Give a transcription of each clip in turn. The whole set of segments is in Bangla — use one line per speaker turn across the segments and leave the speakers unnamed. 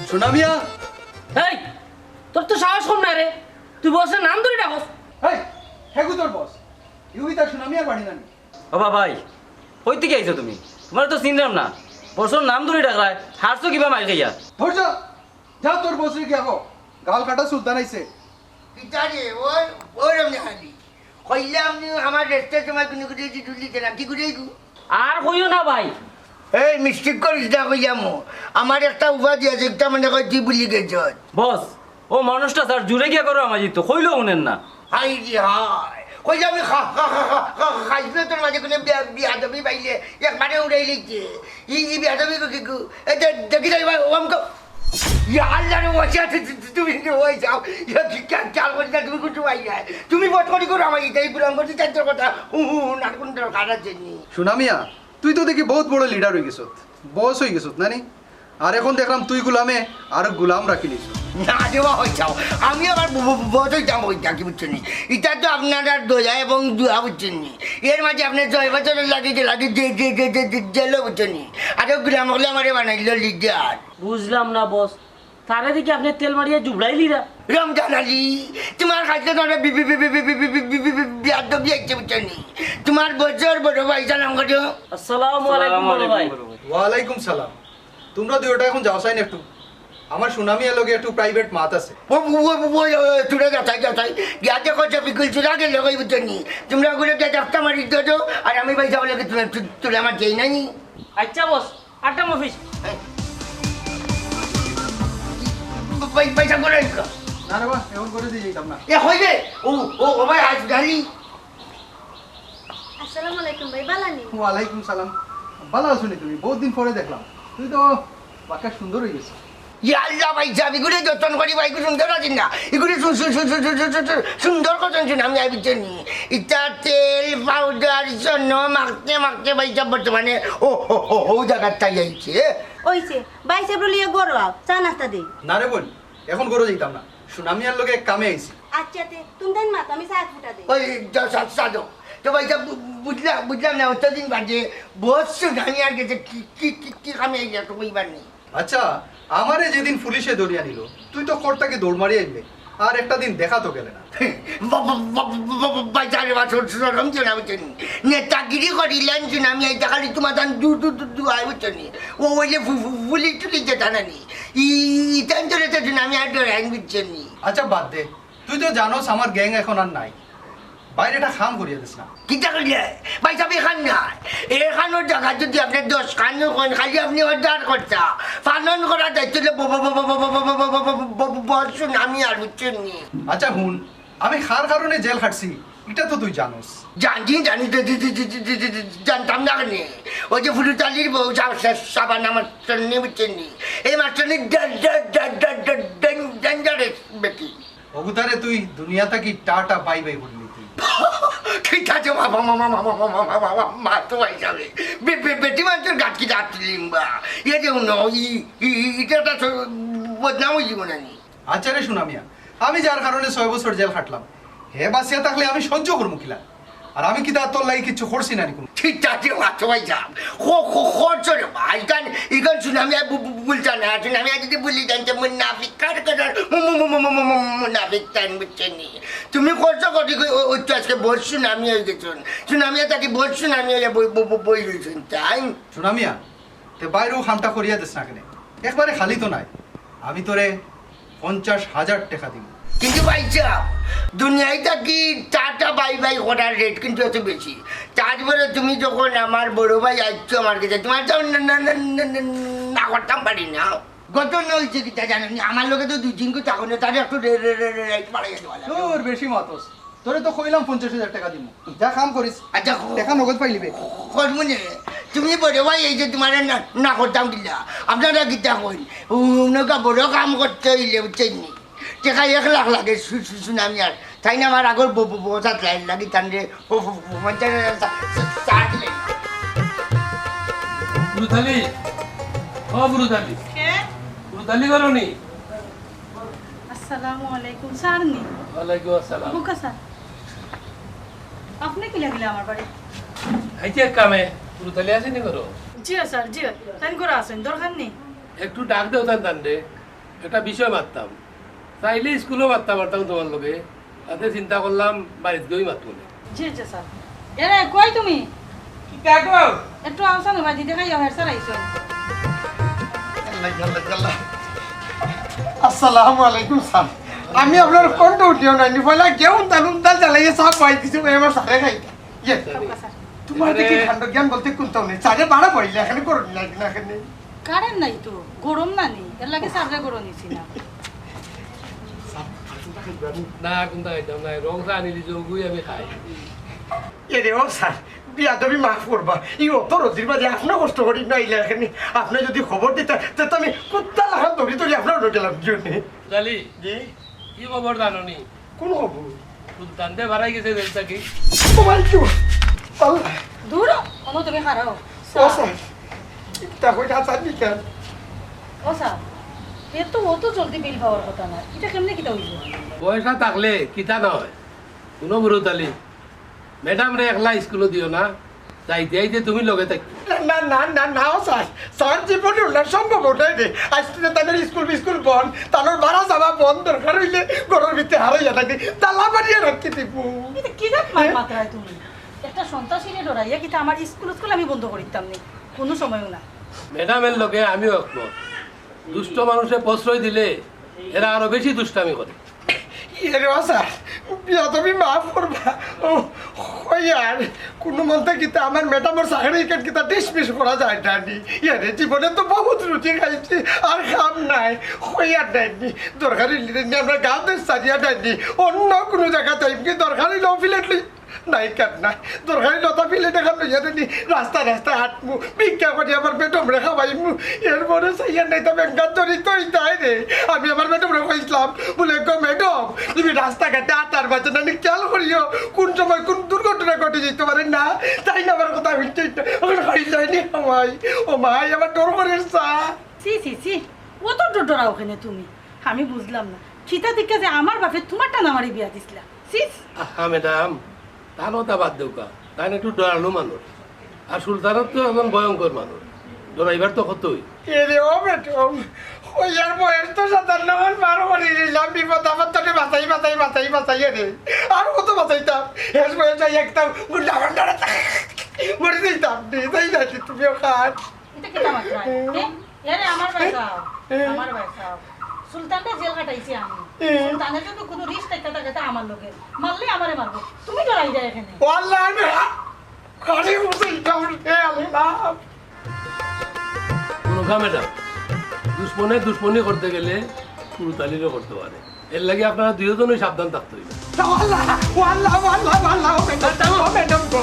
সোনা মিয়া
এই তোর তো সাহস কম না রে, তুই বসের নাম ধরে ডাকস।
হেই হেগু তোর বস ইউই তার সোনা মিয়ার বাড়ি নানি।
বাবা ভাই কই থেকে আইছো তুমি? তোমার তো চিনলাম না, বসর নাম ধরে ডাকলাই, হারছো কিবা মার খাইয়া?
ধৈর্য যা তোর বসরে কি আগো গাল কাটা সুলতান আইছে।
কিতারে ওই ওরম হালি কইলাম নি আমার রেস্টের সময় কোনো কিছু তুলিতে না কি করে
আর কইও না ভাই।
এই মিস্টেক করিস না কইলাম আমার একটা উপাধি আছে একটা মনে কই তুই ভুলি গেছ
বস ও মানুষটা স্যার জুড়ে গিয়া করো আমাজি তো কইলো উনেন না।
হাই রে হাই কই আমি খাইবে তোর মাঝে কোনো বিয়াদবি পাইলে একবারে উড়াই লিখছে ই বিয়াদবি কি এটা দেখি যাই ভাই ওমকো আল্লাহ রে ওয়াসা তুমি ওই যাও চাল করে তুমি কিছু পাই না তুমি বট করি করো আমার এই বুলাম করতে চার কথা না কোন কাটার জন্য
সোনা মিয়া তুই তো দেখি বহুত বড় লিডার হয়ে গেছত, বস হয়ে গেছত নানি। আর এখন দেখলাম তুই গুলামে আর গুলাম রাখি নিস।
না দেওয়া হয়ে যাও আমি আবার বছর যাবো ওইটা কি বুঝছেন নি এটা তো আপনারা দোয়া এবং দোয়া বুঝছেন নি এর মাঝে আপনার 6 বছরের লাগে জেলো বুঝছেন নি আর গ্রাম হলে আমার বানাইল লিডার।
বুঝলাম না বস, তারে দেখি আপনি তেল মারিয়া জুবড়াইলি না।
রমজান আলী তোমার কাছে তোমার বিয়াদবি আছে বুঝছেন নি তোমার বছর বড় ভাই সালাম করো।
আসসালামু আলাইকুম বড় ভাই।
ওয়ালাইকুম সালাম। তোমরা দুইটা এখন যাও চাই না একটু, আমার সোনা মিয়ার লগে একটু প্রাইভেট মাত আছে।
তুলে যাতাই যাতাই গিয়াতে কচ্ছে বিকুল চুরা গেলে কই বুঝছেন নি তোমরা ওগুলো ডাক্তার মারি দিতো আর আমি ভাই যাবো লাগে তুলে আমার যেই নাই
আচ্ছা বস, আটটা অফিস।
পয়সা করে
না রে বা এখন করে দিয়ে যাইতাম না।
এ হইবে ও ও ও ভাই আজ গাড়ি।
আসসালামু আলাইকুম ভাই, বালানি।
ওয়ালাইকুম সালাম। ভালো আছো নি তুমি? বহুত দিন পরে দেখলাম। তুই তো বাকা সুন্দর হয়ে গেছিস।
আল্লাহ ভাই যাবি গুলো যতন করি ভাই সুন্দর আছেন না এগুলি সুন্দর কথা শুনে আমি বুঝছেন নি ইটা তেল পাউডার জন্য মাখতে মাখতে ভাই সব বর্তমানে ও ও জায়গার তাই যাইছে
ওইছে বাইসে বলিয়ে গরো আও চা নাস্তা দে।
না রে বোন এখন করে যাইতাম না, সোনা মিয়ার লগে কামে আইছি।
আচ্ছা তে তুমি দেন মা আমি চা ফুটা দে।
ওই সাদো তো ভাই বুঝলাম না অতদিন বাজে বসছো আমি আর গেছে কি কামে আইয়া তো কইবার নেই।
আচ্ছা আমারে যেদিন পুলিশে ধরিয়া নিল তুই তো কোর্টটাকে দৌড় মারিয়ে আনলে, আর একটা দিন দেখা তো গেলে না।
বাজারে বাসর রমজন আমি জানি নেতাগিরি করিলেন শুনে আমি এই টাকালি তোমার দান দু আয় বুঝছি ও ওইলে পুলিশ টুলিশ যেটা নানি ইটান চলে তো শুনে আমি আর ডরাই বুঝছেন।
আচ্ছা বাদ দে, তুই তো জানোস আমার গ্যাং এখন আর নাই, বাইরেটা খাম করিয়ে দিস না।
কিটা করিলে ভাই সব এখান নাই এখানোর জায়গা যদি আপনার 10 খান খালি আপনি অর্ডার করতা পালন করার দায়িত্ব বলছুন আমি আর বুঝছেন নি।
আচ্ছা হুন আমি খার কারণে জেল খাটছি এটা তো তুই জানোস।
জানি জানতাম না কেন ওই যে ফুলুতালির বউ সাবান আমার নেই বুঝছেন নি এই মাস্টার ডেঞ্জারাস ব্যক্তি
অগুতারে তুই দুনিয়া থাকি টাটা বাই বাই বললি তুই।
ঠিক আছে মা তো হিসাবে বেটি মানুষের গাছকি যাচ্ছি লিম্বা ইয়ে যে এটা বদনাম হয়ে জীবন আনি।
আচ্ছা রে সোনা মিয়া আমি যার কারণে 6 বছর জেল খাটলাম হে বাসিয়া থাকলে আমি সহ্য করবো কিলা, আর আমি কি তার তোর লাগি কিছু করছি না কোনো।
ঠিক আছে মাত্র ভাই যাব খরচ রে ভাই গান ইগান শুনে আমি বলছি না শুনে আমি যদি বলি জানতে মুনাফিক কার কার মুনাফিক টাইম বুঝছেন নি তুমি খরচ করি ওই তো আজকে বলছি না আমি হয়ে গেছুন শুনে আমি তাকে বলছি না আমি বই রয়েছেন তাই
সোনা মিয়া তে বাইরেও খামটা করিয়া দিস না কেন, একবারে খালি তো নাই, আমি তোরে 50,000 টাকা দিব।
কিন্তু ভাই সাহেব দুনিয়ায় থাকি চাটা বাই বাই করার রেট কিন্তু এত বেশি, তারপরে তুমি যখন আমার বড় ভাই আসছো আমার কাছে তোমার তো না করতাম পারি না গত হয়েছে কিটা জানেন আমার লোকে তো 2-3 কো চাকরি তার একটু রেট বাড়াই
তোর বেশি মাতস, তোরে তো কইলাম 50,000 টাকা দিব, যা কাম করিস।
আচ্ছা
টাকা নগদ পাইলিবে
মনে তুমি বড় ভাই এই যে তোমার না করতাম কিনা আপনারা কিটা কইন নৌকা বড় কাম করতে হইলে বুঝছেন নি টেকা 1 লাখ লাগে শুনে আমি আর তাই না আমার আগর বোঝা লাইন লাগি তান্ডে
বুরুতালি ও বুরুতালি বুরুতালি করনি।
আসসালামু আলাইকুম স্যারনি।
ওয়ালাইকুম আসসালাম।
বুকা স্যার আপনি কি লাগলে আমার বাড়ি?
আইতে কামে বুরুতালি আসেনি করো?
জি স্যার জি তাই করে আসেন দরকার নেই।
একটু ডাক দেও তান তান রে একটা বিষয় মারতাম চাইলে স্কুলও মারতাম মারতাম তোমার লগে তাতে চিন্তা করলাম বাড়িতে গিয়েই মারবো না
জি জি স্যার এরে কই তুমি একটু আওসা না দিদি খাই হের স্যার আইছো
আসসালামু আলাইকুম স্যার আমি আপনার কোনটা উঠিও নাইনি পয়লা গেউন তালুন তাল চালাইয়ে সব পাই দিছি আমার সারে খাই ইয়ে
স্যার
তোমার দেখি ঠান্ডা জ্ঞান বলতে কোনটাও নেই চারে বাড়া পড়লে এখানে করুন না এখানে
কারেন্ট নাই তো গরম না নি এর লাগে স্যারে গরম নিছি না
না কোনটা খাইতাম না রং চা আনিলি যোগুই আমি খাই
এরে ও স্যার বিয়া তুমি মাফ করবা এই অত রোদির মাঝে আপনার কষ্ট করি না ইলে এখানে আপনি যদি খবর দিতে তো আমি কুত্তা লাগান ধরি ধরি আপনার গেলাম জন্যে
জালি
জি
কি খবর জানো নি
কোন খবর
সুলতান দে বাড়াই গেছে দেশটা কি
মোবাইল কি আল্লাহ
দূর কোনো তুমি খারাও
ও স্যার তা কই না স্যার কেন
ও স্যার এ তো অত জলদি বিল পাওয়ার কথা না এটা কেমনে কিটা হইল
পয়সা থাকলে কিতা নয় কোনো মুরতালি ম্যাডাম রে একলা স্কুলে দিও না যাইতে আইতে তুমি লগে থাকি
না না না না স্যার স্যার জীবনে না সম্ভব ওটাই রে আজকে তাদের স্কুল বন্ধ তাদের বাড়া যাওয়া বন্ধ দরকার হইলে ঘরের ভিতরে হারাইয়া থাকে তালা বাড়িয়ে রাখতে দিব
এটা কি জাত মার মাত্রায় তুমি একটা সন্ত্রাসীরে ডরাইয়া কিটা আমার স্কুল আমি বন্ধ করিতাম নি কোনো সময়ও না
ম্যাডামের লগে আমিও একমত দুষ্ট মানুষে প্রশ্রয় দিলে এরা আরো বেশি দুষ্টামি করে
এরে স্যার বিয়া তুমি মাফ করবা ও আর কোনো মন্ত্রে কিতা আমার ম্যাডামের চাকরি কিতা ডিসমিস করা যায় না ইয়ারে জীবনে তো বহুত রুচি খাইছি আর খাম নাই হইয়ার নাইনি দরকারি আমরা গাঁতে সারিয়া নাইনি অন্য কোনো জায়গা চাইবি দরকারি লো ফিলেটলি নাই কাট নাই দরকারি লতা ফিলে দেখা লইয়া নি রাস্তা রাস্তায় হাঁটমু ভিক্ষা করি আমার বেটম রেখা পাইমু এরপরে সাইয়ার নাই তো ব্যাংকার জড়িত তাই রে আমি আমার বেটম রেখা ইসলাম বলে গো ম্যাডাম তুমি রাস্তাঘাটে আটার বাজে না খেয়াল করিও কোন সময় কোন দুর্ঘটনা ঘটে যেতে পারে না তাই না আমার কথা হইতে আমার হয়ে যায়নি আমায় ও মাই আমার ডর করে চা
সি সি সি অত ডরা ওখানে তুমি আমি বুঝলাম না খিতা দিকে যে আমার বাপে তোমার টানা মারি বিয়া দিছিলা সিস
আহা ম্যাডাম তারও তা বাদ দেউকা তাই একটু ডরানো মানুষ আর সুলতানত তো এখন ভয়ঙ্কর মানুষ ডরাইবার তো কতই
এরে ও বেটম ওইয়ার বয়স তো 57 বারো করে নিলাম বিপদ আমার তোকে বাঁচাই রে আর কত বাঁচাইতাম হেস বয়স যাই একদম গুন্ডা ভান্ডারা মরে দিতাম তাই না তুমিও খাট
এটা কিটা মাত্রা এরে আমার বাইসাও আমার বাইসাও সুলতানটা জেল কাটাইছি আমি সুলতানের যদি কোনো রিস্ক থাকে তা আমার লগে মারলে আমারে মারবো তুমি ডরাই যায় এখানে
ওয়াল্লাহ আমি খালি বুঝাইতাম রে আল্লাহ
কোনো কা ম্যাডাম দুশ্মনী করতে গেলে পুরুতালিরও করতে পারে এর লাগে আপনারা দুজনই সাবধান থাকতে হইবে
ওয়াল্লাহ ম্যাডাম গো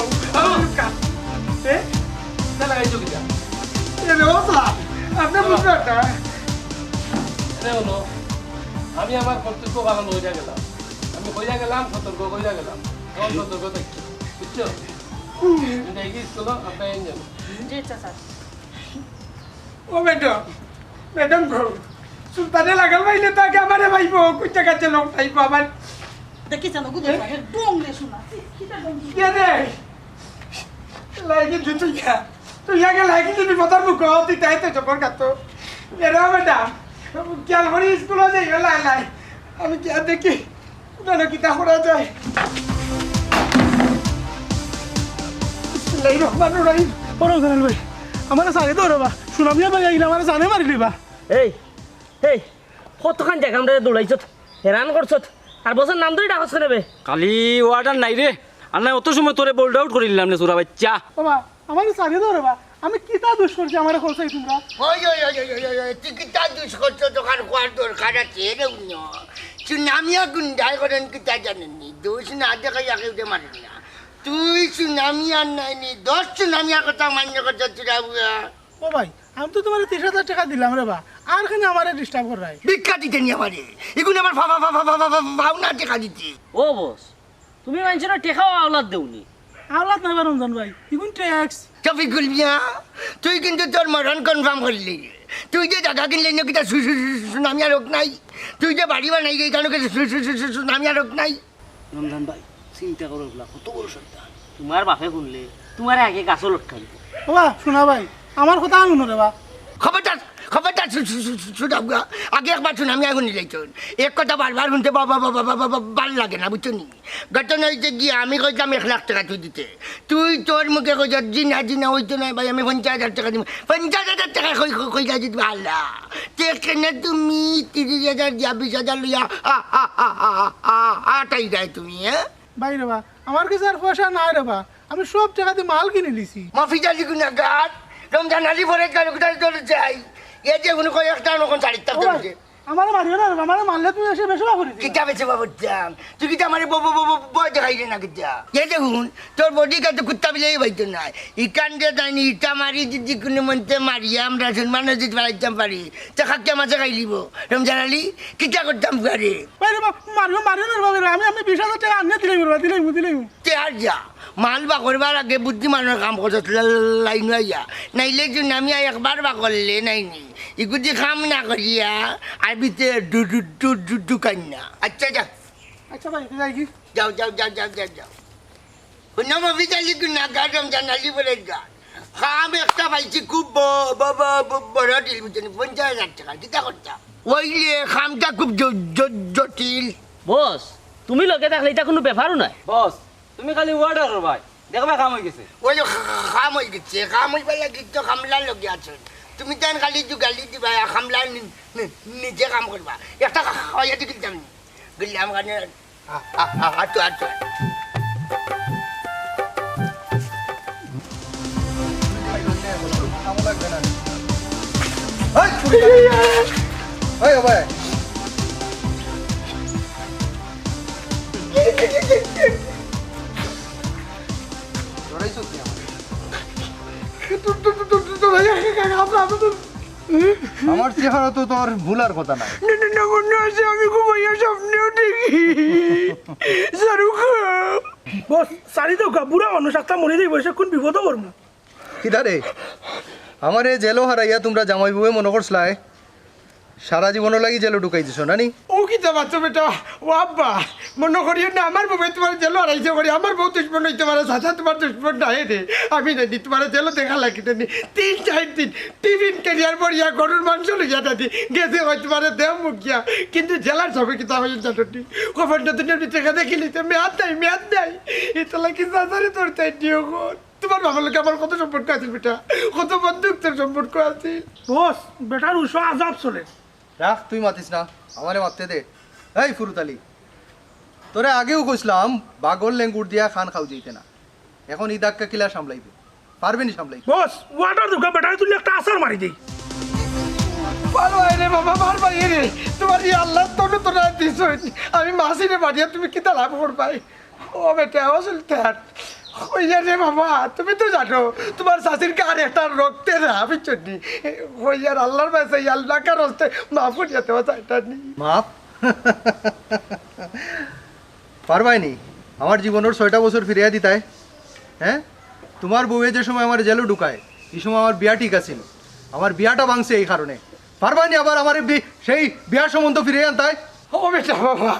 এ
না লাগাইছো কিটা
এরে ও স্যার আপনি বুঝবেন না
এনে হলো আমি আমার কর্তব্য পালন হইয়া গেলাম আমি হইয়া গেলাম সতর্ক হইয়া গেলাম তখন সতর্ক থাকি বুঝছো যদি এগিয়ে চলো আপনার এনজন
জি চাচা
ও ম্যাডাম গো সুলতানে লাগাল পাইলে তো আগে আমারে ভাইব কুইটা কাছে লোক পাইব আমার
দেখি জানো গুদে পারে ডং রে শোনা কিটা ডং
কে রে লাগি তুই আগে লাগি তুমি পতার মুখ তুই তাই তো জবর কাতো এরা ম্যাডাম খেয়াল করে স্কুলে যাই লাই আমি কি আর দেখি না কিতা করা যায় বিসমিল্লাহির রহমানির রহিম
বড় জানাল ভাই আমার সারে তো রবা সুনামিয়া ভাই আইলা আমার জানে মারি দিবা
এই এই কতখান জায়গা আমরা দৌড়াইছত হেরান করছত আর বছর নাম ধরে ডাকছ নেবে
কালি ওয়ার্ডার নাই রে আর নাই অত সময় তোরে বোল্ড আউট করে দিলাম রে সুরা বাচ্চা
বাবা আমার সারে তো রবা আমি কিতা দোষ করছি আমার খোলসাই তোমরা
ওই তুই কি তার দুষ করছো দোকান খোয়ার দরকার আছে রে সুনামিয়া গুন্ডাই করেন কি তা জানেননি দোষ না দেখাই আগে উঠে মারেন না তুই সুনামিয়ার নাইনি 10 সুনামিয়ার কথা মান্য করছো তুরা
ও ভাই আমি তো তোমার 30,000 টাকা দিলাম রে বা আর খানে আমারে ডিস্টার্ব কর রাই
ভিক্ষা দিতে নি আমারে এগুলো আমার ভাবনা টাকা দিতে
ও বস তুমি মানুষের টেকাও আওলাদ দেউনি
আওলাদ নাই রমজান ভাই ইগুন ট্যাক্স
টপিকুল মিয়া তুই কিন্তু তোর মরণ কনফার্ম করলি তুই যে জায়গা কিনলি না কিটা সুনামিয়া রোগ নাই তুই যে বাড়ি বানাই গেই কেন সুনামিয়া রোগ নাই
রমজান ভাই চিন্তা করো কত বড় সন্তান তোমার বাপে শুনলে তোমার আগে গাছও লটকা দিব
বাবা শোনা ভাই আমার কথা আনুন রে বা
খবরদার শুনাবগা আগে একবার শুন আমি এখন নিলাইছুন এক কথা বারবার শুনতে বাবা বাবা বাবা ভাল লাগে না বুঝছো নি ঘটনা হয়েছে গিয়ে আমি কইতাম 1,00,000 টাকা তুই দিতে তুই তোর মুখে কইছ জিনা জিনা হইতো না ভাই আমি 50,000 টাকা দিব 50,000 টাকা কইতা দিতে আল্লাহ কেনে তুমি 30,000 দিয়া 20,000 লইয়া আটাই যায় তুমি হ্যাঁ
ভাই রে বা আমার কাছে আর পয়সা নাই রে বা আমি সব টাকা দিয়ে মাল কিনে লিছি
মাফি জালি গুনাগার রমজান আলী পরে কারো কোথায় চলে যাই এই যে কোনো কয় একটা নখন চারিটা
ও ভাই, আমার মারিও না রে বা, আমার মারলে তুমি এসে বেশি বাবু দিছি
কিতা বেছে বাবুজান তুই কিতা আমার বয় দেখাই রে না কিতা এই দেখুন তোর বডি কাছে কুত্তা বিলাই বাইতো না ইকান দিয়ে যাইনি ইটা মারি যদি কোনো মনতে মারিয়া আমরা সম্মানও দিতে পারাইতাম পারি তা খাক্কা মাছে খাই লিব রমজান আলী কিতা করতাম পারে
ভাই রে বা মারিও না রে বাবা আমি 20,000 টাকা আনিয়ে দিলাম
তে আর যা মাল বা করবার আগে বুদ্ধিমানের কাম করছ লাইন হইয়া নাইলে যদি আমি একবার বা করলে নাইনি ইগুদি কাম না করিয়া আর ভিতরে ঢুকাই না আচ্ছা যা
আচ্ছা ভাই যাই কি
যাও যাও যাও যাও যাও যাও শুনো মফি চালি না গান রমজান আলী বলে গান কাম একটা পাইছি খুব বড় ডিল বুঝছেন 50,000 টাকা কিতা করতাম ওইলে কামটা খুব জটিল
বস তুমি লগে থাকলে এটা কোনো ব্যাপারও নাই
বস তুমি খালি অর্ডার করবাই দেখবা কাম হয়ে গেছে
ওই কাম হয়ে গেছে কাম হইবা লাগি তো কামলার লগে আছেন তুমি তান খালি গালি দিবা কামলা নিজে কাম করবা একটা খাওয়াইয়া দি গেলাম গেলাম কানে আটো আটো
আমার চেহারা তো তোর ভুলার কথা না।
আমি ঘুমাইয়া স্বপ্নেও দেখি
বস সারি তো বুড়া মানুষ একটা মনে দেই বসে কোন বিপদ করবো
কিদারে আমার এই জেলো হারাইয়া তোমরা জামাই বউয়ে মনে করছলাই সারা জীবনের লাগি জেলো ঢুকাই দিছো না নি?
ও কি বাচ্চা বেটা ও আব্বা মনে করিও না আমার বউ তোমার জেলো হারাইছে করি আমার বউ দুশ্মন হইতে পারে চাচা তোমার দুশ্মন নাই রে আমি নাকি তোমার জেলো দেখা লাগি নি 3-4 দিন টিফিন ক্যারিয়ার পড়িয়া গরুর মাংস লইয়া দাদি গেছে হয় তোমার দেহ মুখিয়া কিন্তু জেলার সবে কি তা হয়ে যাটি খবরটা দুনিয়ার ভিতরে দেখিলি তো মেয়াদ নাই এটা লাগি চাচারে তোর তাই দিও গো তোমার বাবার লোক আমার কত সম্পর্ক আছে বেটা কত বন্ধুত্বের সম্পর্ক আছে
বস বেটার উৎস আজাব চলে
রাখ তুই মাতিস না আমারে মারতে দে। এই ফুরুতালি তোরে আগেও কইছিলাম বাগর লেঙ্গুর দিয়া খান খাও যেতে না, এখন এই দাগকা কিলা সামলাইবে পারবে নি সামলাই?
বস ওয়াটার দুকা বেটারে তুই একটা আসার মারি দেই
ভালো রে বাবা মার ভাই রে তোমার এই আল্লাহ তোরে তোরা দিছ আমি মাসিরে বাড়িয়া তুমি কি লাভ করবাই ও বেটা আসল তার হইয়া রে বাবা তুমি তো জানো তোমার শাশির কার একটা রক্তের আমি চন্নি হইয়ার আল্লাহর বাসে আল্লাহ কার হস্তে মাফ করিয়া দেওয়া চাইটা নি
মাপ পারবাই নি আমার জীবনের 6টা বছর ফিরিয়ে দিতাই? হ্যাঁ তোমার বউয়ে যে সময় আমার জেলো ঢুকায় এই সময় আমার বিয়া ঠিক আছিল, আমার বিয়াটা ভাঙছে এই কারণে। পারবাই নি আবার আমার সেই বিয়ার সম্বন্ধ ফিরিয়ে আনতাই?
ও বেটা বাবা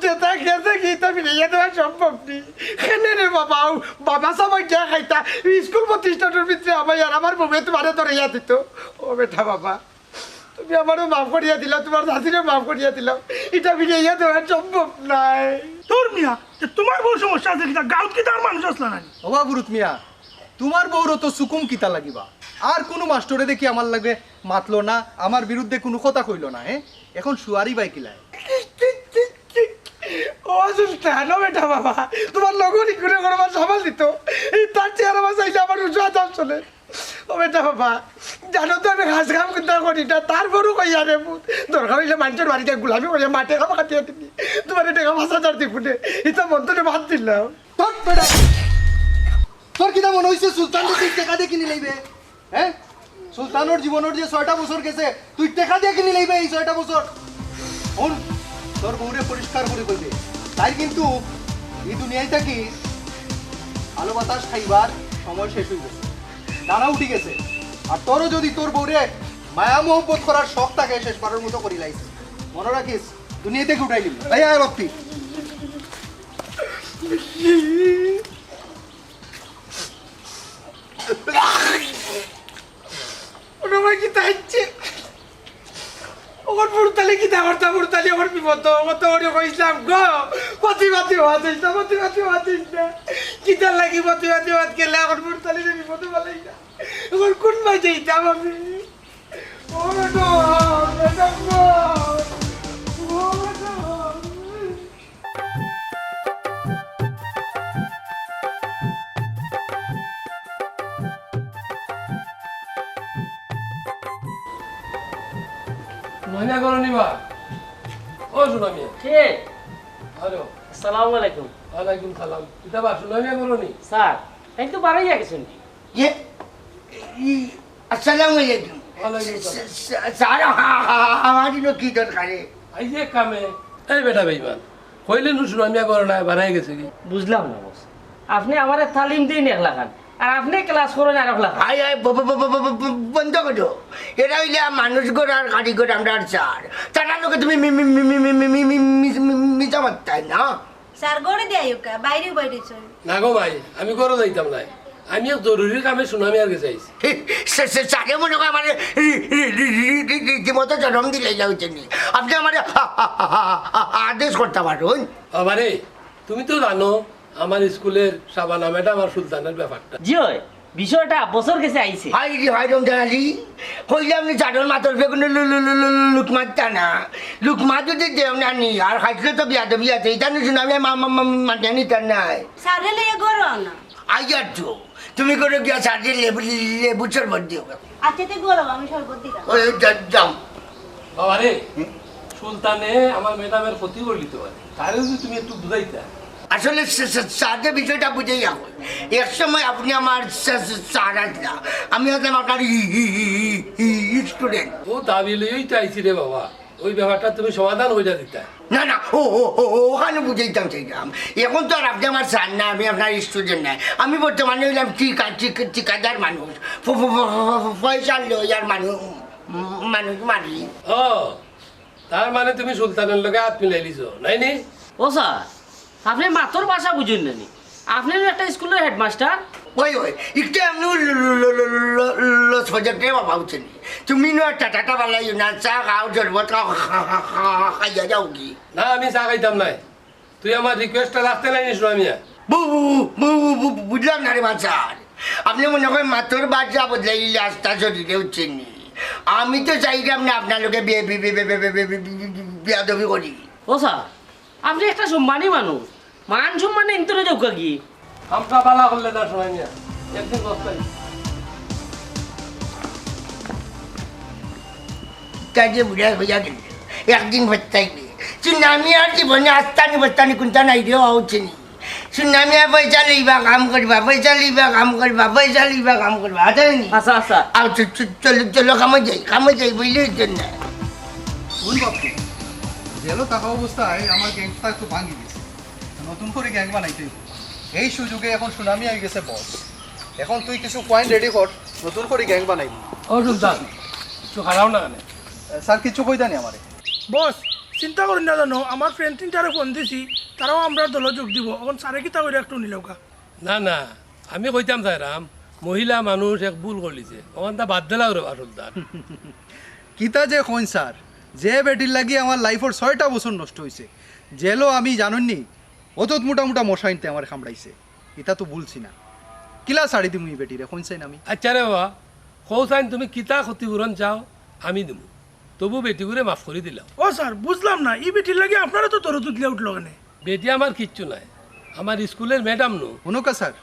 যেটা গেছে গীতা ফিরিয়ে দেওয়া সম্ভব নেই কেনে রে বাবা বাবা সবাই যা খাইতা স্কুল প্রতিষ্ঠানের ভিতরে আমার বউয়ে তোমার ধরিয়া দিত ও বেটা বাবা তুমি আমারও মাফ করিয়া দিলাম তোমার শাশিরও মাফ করিয়া দিলাম এটা ফিরিয়ে দেওয়া সম্ভব নাই
তোর মিয়া তোমার বউ সমস্যা আছে কিনা গাঁত কি তার মানুষ আসলা না
ওবা বুরুত মিয়া তোমার বউরও তো সুকুম কিতা লাগিবা, আর কোনো মাস্টরে দেখি আমার লাগে মাতলো না, আমার বিরুদ্ধে কোনো কথা কইল না। হ্যাঁ এখন সুয়ারি বাই কিলায়
ও আসল কেন বেটা বাবা তোমার লগনি করে আমার সামাল দিত এই তার চেহারা আমার চাইলে আমার উঁচু আচার চলে ও বেটা বাবা জানো তো আমি ঘাস ঘাম কিন্তু করি না তারপরও কইয়া রে দরকার হইলে মানুষের বাড়িতে গুলামি করিয়া মাঠে খামা কাটিয়ে দিবি তোমার টাকা 5,000 দিবুনে এটা মন্ত্রে বাদ দিলাম
তোর কিনা মনে হইছে সুলতান তুই টাকা দিয়ে কিনে লইবে? হ্যাঁ সুলতানোর জীবনের যে 6টা বছর গেছে তুই টাকা দিয়ে কিনে লইবে এই 6টা বছর? শোন তোর বউরে পরিষ্কার করে কইবে তাই কিন্তু এই দুনিয়ায় থাকি আলো বাতাস খাইবার সময় শেষ হয়ে গেছে, দানা উঠে গেছে। আর তোরও যদি তোর বউরে মায়া মোহব্বত করার শখ থাকে শেষবারের মতো করি লাইছে, মনে রাখিস দুনিয়া থেকে উঠাই নিবি। এই আয় রক্তি
ওরা কি তাইছে
তাহলে কি দাবরতা মুরতালি আমার বিপদ কত ওরে কইছিলাম গো প্রতিবাদী হওয়া যাইছ না প্রতিবাদী হওয়া যাইছ না কিতার লাগি প্রতিবাদী হওয়া গেলে আমার মুরতালি বিপদ বলাই না আমার কোন ভাই যাইতাম আমি ও ম্যাডাম ও ম্যাডাম মহিনা করো নিবা ও সুনামিয়া
কে
হ্যালো
আসসালামু আলাইকুম
ওয়ালাইকুম সালাম কিতাবা সুনামিয়া করো নি
স্যার এই তো বাড়াইয়া গেছেন
ये अस्सलाम वालेकुम
ওয়ালাইকুম সালাম
सारा हमारी लोग की दरकार है
আইয়ে কামে এই বেটা বেইমান কইলে নু সুনামিয়া করো না বানাই গেছে কি
বুঝলাম না বস আপনি আমার তালিম দিন এক লাখান আর আপনি ক্লাস করেন আর এক লাখান
আই আই বন্ধ করো এরা হইলে মানুষ গড় আর কারিগর আমরা আর চার তারা লোকে তুমি মিছা মাত্তাই না
স্যার গড়ে দেয় কা বাইরে বাইরে চল
না গো ভাই আমি করো যাইতাম নাই আমি এক জরুরি কামে সুনামিয়ার কাছে আইছি
সারে মনে করে আমার রীতিমতো জন্ম দিলে যাচ্ছে আপনি আমার আদেশ করতে পারুন
আবারে তুমি তো জানো আমার স্কুলের সাবানা ম্যাডাম আর সুলতানের ব্যাপারটা
জি হয় বিষয়টা বছর গেছে আইছে
হাই রে হাই রমজান আলী কইলে আপনি চাদর মাতর বেগুন লুক মারতা না লুক মা যদি দেও না নি আর খাইলে তো বিয়া দেবি আছে এটা নি শুনামি মাঝে নিতার নাই
স্যারে লইয়া গড় না
আইয়ার তো তুমি করে গিয়া চাদর লেবু চরবত দিও
আচ্ছা তে গড় আমি সর্বত দিলাম
ওই যাও
বাবারে সুলতানে আমার ম্যাডামের ক্ষতি করে দিতে পারে তারে যদি তুমি একটু বুঝাইতা
আসলে সাথে বিষয়টা বুঝেই এখন এক সময় আপনি আমার সারাটা আমি হয়তো আপনার স্টুডেন্ট
ও দাবি লইই তো আইছি রে বাবা ওই ব্যাপারটা তুমি সমাধান হয়ে যা দিতা
না না ওখানে বুঝাইতাম সেইটাম এখন তো আর আপনি আমার স্যার না আমি আপনার স্টুডেন্ট নাই আমি বর্তমানে হইলাম ঠিকাদার মানুষ পয়সা লই আর মানুষ মারি
ও তার মানে তুমি সুলতানের লগে হাত মিলাই লিছো নাই নি
ও স্যার আপনি মাতর ভাষা বুঝুন না আপনি একটা স্কুলের হেডমাস্টার
ওই একটু এমনি লস প্রজেক্টে বাবা উঠছেন তুমি নো টাটা বালাই না চা খাও জরবত খাইয়া যাও কি
না আমি চা খাইতাম নাই তুই আমার রিকোয়েস্টটা রাখতে নাই নিস আমি
বুঝলাম না রে বাচ্চার আপনি মনে করেন মাতর বাচ্চা বদলাইলে আস্তা শরীরে উঠছেন আমি তো চাইলাম না আপনার লোকে বিয়াদবি করি
ও স্যার আপনি একটা সম্মানী মানুষ মান সম্মানে ইন্তরে যাও কি
আমরা বালা করলে না শোনাই না একদিন বস্তাই
কাজে বুড়া হইয়া গেল একদিন ভত্তাইবে সুনামি আর জীবনে আস্তানি বস্তানি কোনটা নাই রে হচ্ছে নি সুনামি পয়সা লইবা কাম করবা পয়সা লইবা কাম করবা পয়সা লইবা কাম করবা আদানি
আচ্ছা আচ্ছা
আর চলো কামে যাই বুঝলে জন্য
ভুল বাপু জেলও থাকা অবস্থায় আমার গ্যাংটা একটু ভাঙি গেছে নতুন করে গ্যাং বানাইতে হইব। এই সুযোগে এখন সুনামি হয়ে গেছে বস এখন তুই কিছু পয়েন্ট রেডি কর নতুন করে গ্যাং বানাইব
ও সুলতান একটু খারাপ না কেন
স্যার কিছু কই জানি আমারে
বস চিন্তা করি না জানো আমার ফ্রেন্ড তিনটারে ফোন দিছি তারাও আমরা দল যোগ দিব এখন সারে কিতা করে একটু নিলকা
না না আমি কইতাম রাম মহিলা মানুষ এক ভুল করলিছে ওখানটা বাদ দিলাও রে সুলতান
কিতা যে কইন স্যার যে বেটির লাগি আমার লাইফের 6টা বছর নষ্ট হয়েছে জেলও আমি জানুননি অত মোটা মশা আনতে আমার খামড়াইছে এটা তো ভুলছি না কিলা শাড়ি দিমু বেটিরে কইছেন আমি
আচ্ছা রে বাবা কৌসাইন তুমি কিতা ক্ষতিপূরণ চাও আমি দেবো তবু বেটি করে মাফ করে দিলাম
ও স্যার বুঝলাম না এই বেটির লাগে আপনারা তো তরু তুতলে উঠলো কেন
বেটি আমার কিচ্ছু নাই আমার স্কুলের ম্যাডাম নো
অনুকা স্যার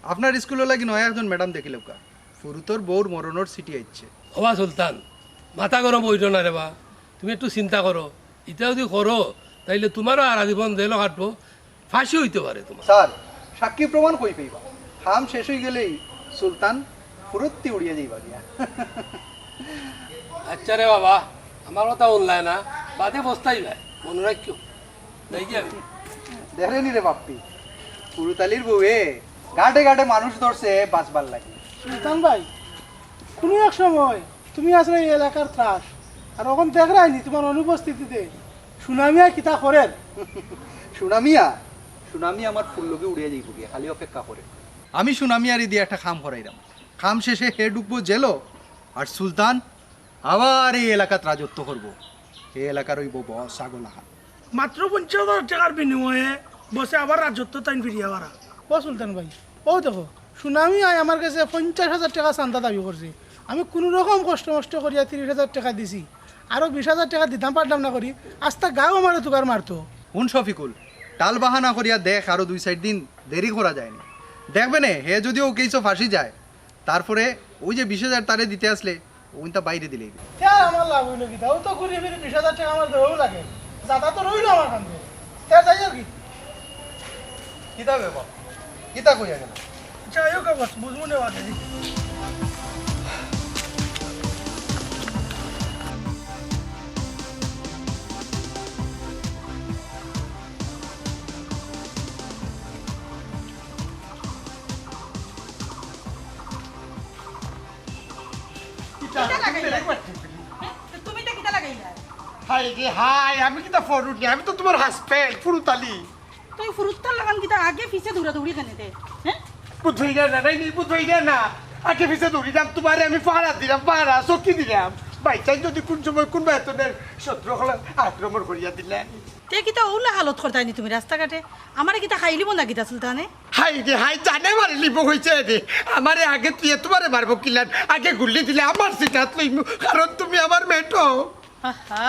আপনার স্কুলে লাগি নয় একজন ম্যাডাম দেখিলেও কা ফুরুতর বউর মরণর সিটি আইছে
ওবা সুলতান মাথা গরম হইল না রে বা তুমি একটু চিন্তা করো এটা যদি করো তাইলে তোমারও আর আজীবন জেল কাটবো ফাঁসি হইতে পারে তোমার
স্যার সাক্ষী প্রমাণ কই পাইবা খাম শেষ হয়ে গেলেই সুলতান ফুরত্তি উড়িয়ে যাইবা দিয়া
আচ্ছা রে বাবা আমার কথা অনলাইন না বাদে বস্তাই ভাই মনে রাখিও দেখি আমি
দেখেনি রে বাপ্পি পুরুতালির বউয়ে ঘাটে ঘাটে মানুষ ধরছে বাঁচবার লাগে
সুলতান ভাই কোনো এক সময় তুমি আসলে এই এলাকার ত্রাস আর ওখান দেখ রাইনি তোমার অনুপস্থিতিতে সুনামিয়া কিতা করেন
সুনামি আমার ফুল লোকে উড়িয়ে যাইব গিয়ে খালি অপেক্ষা করে আমি সুনামিয়ারি দিয়ে একটা খাম হরাইলাম খাম শেষে হে ঢুকবো জেলো আর সুলতান আবার এই এলাকাত রাজত্ব করব এই এলাকার ওই বস ছাগল আহা
মাত্র 50,000 টাকার বিনিময়ে বসে আবার রাজত্ব তাইন ফিরিয়া বাড়া ও সুলতান ভাই ও দেখো সুনামি আয় আমার কাছে 50,000 টাকা চান্দা দাবি করছে আমি কোনো রকম কষ্ট মষ্ট করিয়া 30,000 টাকা দিছি আরো 20,000 টাকা দিতাম পারলাম না করি আস্তা গাও আমার তুকার মারতো
হুন শফিকুল টাল বাহানা করিয়া দেখ আরো 2-4 দিন দেরি করা যায়নি দেখবে নে হে যদিও কেইছো ফাঁসি যায় তারপরে ওই যে 20,000 তারে দিতে আসলে ওইটা বাইরে দিলেই
আমার লাভ হইলো কি ও তো ঘুরে ফিরে 20,000 টাকা আমার দেওয়াও লাগে দাদা তো রইলো আমার কাছে যাই আর কি
কিতা ব্যাপার কিতা কইয়া গেল
যাই হোক বস বুঝবো না বাদে
তুমি তো কিতা লাগাইলা
হাই রে হাই আমি কিতা ফরুট আমি তো তোমার হাজবেন্ড ফুরুতালি
তুই ফুরুত্তার লাগান কিতা আগে পিছে দৌড়াদৌড়ি কেন দে হ্যাঁ
বুঝই না নাই বুঝই না আগে পিছে দৌড়ি দাম তোমারে আমি পাহারা দিলাম পাহারা চকি দিলাম বাইচাই যদি কোন সময় কোন বেতনের শত্রু হল আক্রমণ করিয়া দিলে
তে কিতা ওলা হালত করতাই নি তুমি রাস্তাঘাটে আমারে কিতা খাইলিব না কিতা সুলতানে
হাই রে হাই জানে মারি লিব হইছে রে আমারে আগে তুই তোমারে মারবো কিলান আগে গুল্লি দিলে আমার সিটাত লইম কারণ তুমি আমার মেটো
আহা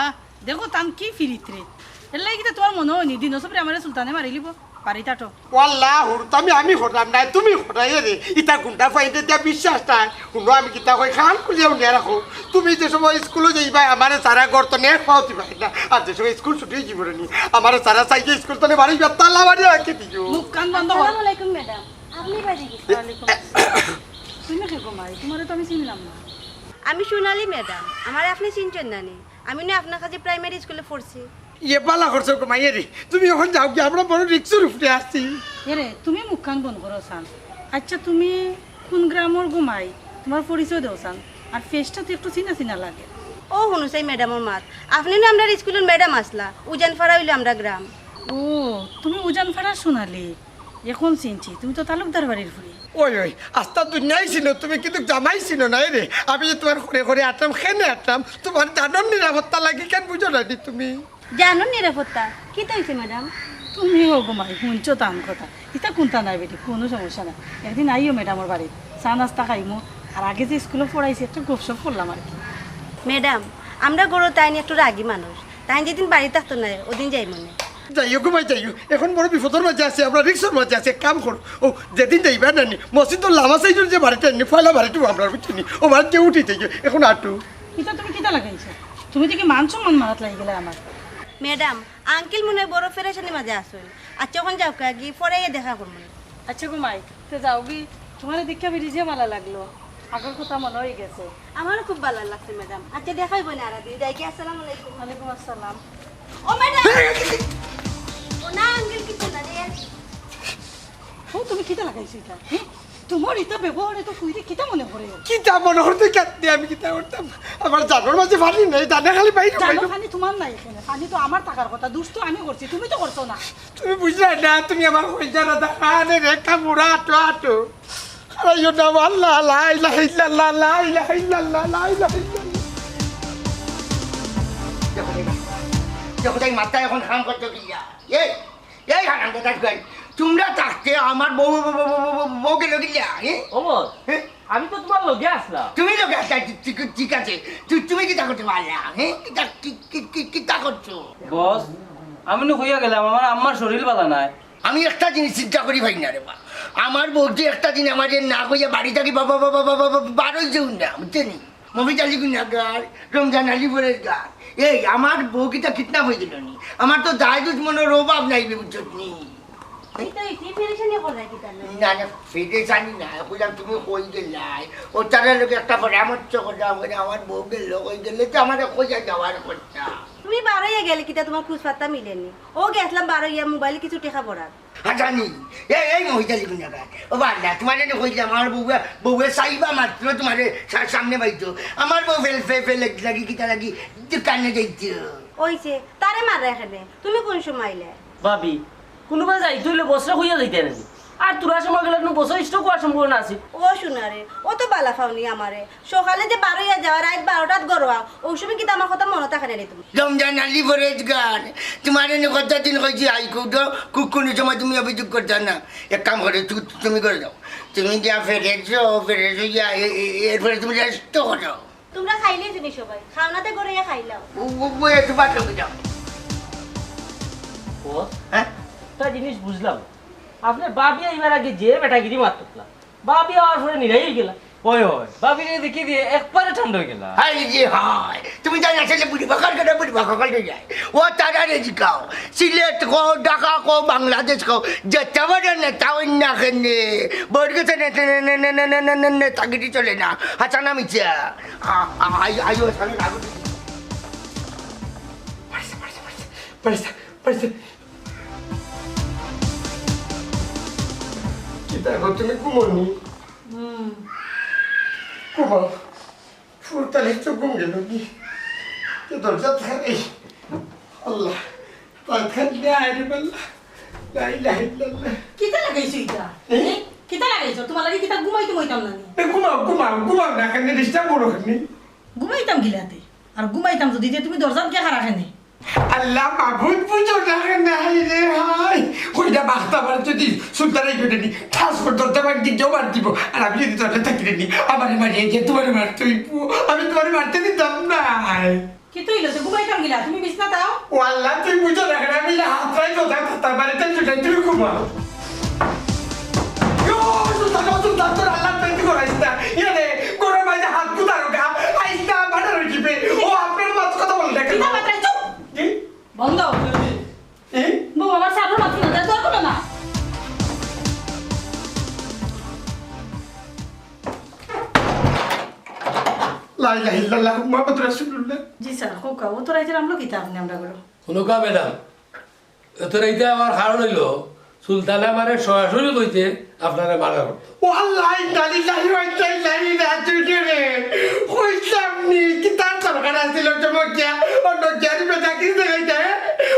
দেখো তান কি ফিরিত রে এর লাগি কিতা তোমার মনে হয়নি দিন সবরে আমারে সুলতানে মারিলিব পারি তাটো
ওয়াল্লাহ হুরতামি আমি হরাম নাই তুমি হরাই রে ইটা গুন্ডা ফাইতে দিয়া বিশ্বাস নাই শুনো আমি কিতা কই খান খুলিয়াও নিয়ে রাখো তুমি যে সময় স্কুলে যাইবা আমারে সারা ঘর তো নে পাওতি ভাই না আর যে সময় স্কুল ছুটি যাইব নি আমারে সারা চাইকে স্কুল তো নে বাড়ি তালা বাড়ি রাখি দিও
মুখ কান বন্ধ কর
আসসালামু আলাইকুম ম্যাডাম আপনি বাড়ি গেছেন
ওয়ালাইকুম তুমি কে ঘুমাই তোমারে তো আমি চিনলাম না
আমি সোনালি ম্যাডাম আমার আপনি চিনছেন না নি আমি না আপনার কাছে প্রাইমারি স্কুলে পড়ছি
ইয়ে পালা করছো মাইয়ে রে তুমি এখন যাও কি আমরা বড় রিক্সের উপরে আসছি
এরে তুমি মুখ কান বন্ধ করো সান আচ্ছা তুমি কোন গ্রামের ঘুমাই তোমার পরিচয় দেও সান আর ফেসটা তো একটু চিনা চিনা লাগে
ও হুনুসাই ম্যাডামের মাত আপনি না আমরা স্কুলের ম্যাডাম আসলা উজান ফাড়া হইলো আমরা গ্রাম
ও তুমি উজান ফাড়া শোনালি এখন চিনছি তুমি তো তালুকদার বাড়ির ফুরি
ওই ওই আস্তা দুনিয়াই ছিল তুমি কিন্তু জামাই ছিল না রে আমি যে তোমার ঘরে ঘরে আটলাম খেনে আটলাম তোমার জানার নিরাপত্তা লাগি কেন বুঝো না তুমি
জানো নিরাপত্তা কি হয়েছে ম্যাডাম
তুমিও ঘুমাই শুনছো তান কথা এটা কোনটা নাই বেটি কোনো সমস্যা নাই একদিন আইও ম্যাডামের বাড়ি চা নাস্তা খাইমো আর আগে যে স্কুলে পড়াইছি একটা গপসপ করলাম আর কি
ম্যাডাম আমরা গরু তাই নিয়ে একটু রাগি মানুষ তাই যেদিন বাড়ি থাকতো না ওদিন যাই মনে
যাইও ঘুমাই যাইও এখন বড় বিপদের মাঝে আছে আমরা রিক্সার মাঝে আছে কাম করো ও যেদিন যাইবা না মসজিদ লামা সাইজের যে বাড়িটা নি ফয়লা বাড়িটু আমরা বুঝছি ও বাড়িতে উঠি যাইও এখন আটু
এটা তুমি কিতা লাগাইছো তুমি দেখি মান সম্মান মারাত লাগি গেলে আমার
ম্যাডাম আঙ্কেল মনে হয় বড় ফেরেশানি মাঝে আসুন আচ্ছা ওখানে যাও কাকি পরে দেখা করবো
আচ্ছা ঘুমাই তো যাও গি তোমার দেখে বেরিয়ে যে মালা লাগলো আগের কথা মনে হয়ে গেছে
আমারও খুব ভালো লাগছে ম্যাডাম আচ্ছা দেখাই বোন আর দিদি যাই কি আসসালামু আলাইকুম
ওয়ালাইকুম আসসালাম
ও ম্যাডাম ও না আঙ্কেল কিছু না রে
ও তুমি কিতা লাগাইছো এটা তোমার এটা ব্যবহার এত কইরে কিতা মনে করে
কিতা মনে করতে কাটতে আমি কিতা করতাম আমার জানোর মাঝে ফাটি নেই জানে খালি বাইরে
জানো পানি তোমার নাই এখানে পানি তো আমার টাকার কথা দুষ্ট আমি করছি তুমি তো করছো না
তুমি বুঝলে না তুমি আমার হইজা না দেখানে রেখা মুড়া আটো আটো আইও না আল্লাহ লা ইলাহা ইল্লাল্লাহ লা ইলাহা ইল্লাল্লাহ লা ইলাহা ইল্লাল্লাহ দেখো তাই মাথা এখন হাম করতে গিয়া এই হারাম কথা কই তোমরা থাকতে আমার বউকে লগিয়া
ওমর আমি তো তোমার লগে আসলাম
তুমি লোক ঠিক আছে তুমি কিতা করতে পারলা হ্যাঁ কিতা করছো
বস আমি না হইয়া গেলাম আমার আম্মার শরীর ভালো নাই
আমি একটা জিনিস চিন্তা করি ভাই না রে বা আমার বউটি একটা দিন আমাদের না কইয়া বাড়ি থাকি বাবা বাবা বাবা বারোই যেউন না বুঝছেনি মফিজ আলী গুনাগার রমজান আলী বলের গান এই আমার বউ কিটা কিডন্যাপ হয়ে গেল নি আমার তো দায় দুশ্মনের অভাব নাই বুঝছত নি
এটা কি ফেরেশানি করে কি তার
না না ফিরে জানি না বুঝলাম তুমি কই গেলাই ও তাদের লোক একটা পরামর্শ করলাম আমার বউ গেল কই গেলে তো আমাদের খোঁজা যাওয়ার কথা
তুমি বারোইয়া গেলে কিটা তোমার খোঁজ পাত্তা মিলেনি ও গেছিলাম বারোইয়া মোবাইলে কিছু টেকা পড়ার
জানি এই মহিলা গুণাগার ও বাল্লা তোমার জন্য কইলাম আমার বউয়ে চাইবা মাত্র তোমার সামনে পাইতো আমার বউ ফেল লাগি কিতা লাগি কানে যাইতো
ওইছে তারে মারা এখানে তুমি কোন সময় আইলে
ভাবি কোনোবা যাইতে হইলে বসরা হইয়া যাইতে নাকি
আর তোরা সময় গেলে বছর স্টক হওয়ার সম্ভাবনা আছে।
ও শোনারে ও তো বালা ফাউনি আমারে সকালে যে 12 যাওয়া রাত 12টাত গরোয়া ওই সময় কিন্তু আমার কথা মনে থাকে না তুমি
রমজান আলী ফরেজ গান তোমার এনে কত দিন কইছি হাইকোর্টে কোনো সময় তুমি অভিযোগ করতে না। এক কাম করে তুমি করে দাও, তুমি যা ফেরেছো যা এরপরে তুমি রেস্ট করো।
তোমরা খাইলে তুমি সবাই খাওনাতে করে খাইলাও
ও একটু বাথরুমে যাও।
বস
হ্যাঁ
একটা জিনিস বুঝলাম, আপনার বাবি এবার আগে যে বেটাগিরি মারতলা, বাবি আওয়ার পরে নিরাই গেলা।
ওই ওই বাবিরে দেখি দিয়ে একবারে ঠান্ডা হয়ে গেল।
হাই যে হাই তুমি জানি আসলে বুড়ি বাকার করে বুড়ি বাকার করে যায় ও তারা রেজি খাও সিলেট কো ঢাকা কো বাংলাদেশ কো যেতে পারে না তাও না কেনে বর্গেছে নেতাগিরি চলে না হাসান মিছা আয়ো সামনে লাগো তুমি ঘুমোনি ঘুমাও ফুরতালে তো ঘুম গেল কি দরজা থাকে আল্লাহ তাই আইরে বললা লা ইলাহা ইল্লাল্লাহ
কিতা লাগাইছো এটা কিতা লাগাইছো তোমার লাগি কিতা ঘুমাইতে মইতাম না
ঘুমাও না কেন ডিস্টার্ব করো কেন
ঘুমাইতাম গিলাতে আর ঘুমাইতাম যদি যে তুমি দরজাত কে খারা খানে
আল্লাহ মাহবুব বুঝো না কেন রে হাই কইটা বাস্তা বার যদি সুলতানাই করে নি ঠাস করে দরজা বাড়ি দিতে বার দিব আর আমি যদি দরজা থাকি নি আমারে মারিয়ে যে তোমারে মারতে আমি তোমারে মারতে দিতাম না
কি তুই লতে ঘুমাইতাম গিলা তুমি বিছনা দাও
ও আল্লাহ তুই বুঝো না কেন আমি হাত রাই তো তার বাড়িতে ছুটাই তুমি ঘুমাও ইয়ো সুলতান তোর আল্লাহ পেন্টি করাইস না ইয়ে করে মাঝে হাত কুতারো গা আইসা বাড়া রইবে ও আপনার মাথা কথা বল দেখেন
কিতা বাতরা চুপ
কি
বন্ধ বউ আমার সামনে মাথা না দর করো না
লা ইলাহা ইল্লাল্লাহ মুহাম্মাদুর রাসূলুল্লাহ
জি স্যার হোকা ও তো রাইতে আমলো কিতা আপনি আমরা করো
শুনুকা ম্যাডাম তোর এইটা আমার কারণ হইল সুলতানা মারে সরাসরি কইতে আপনারা মারা করতো।
ওয়াল্লাহি তাআলাই ওয়া তাআলাই রাজুরে কইতাম নি কি তার সরকার আছিল চমকিয়া অন্য জারি বেটা কি দেখাইতে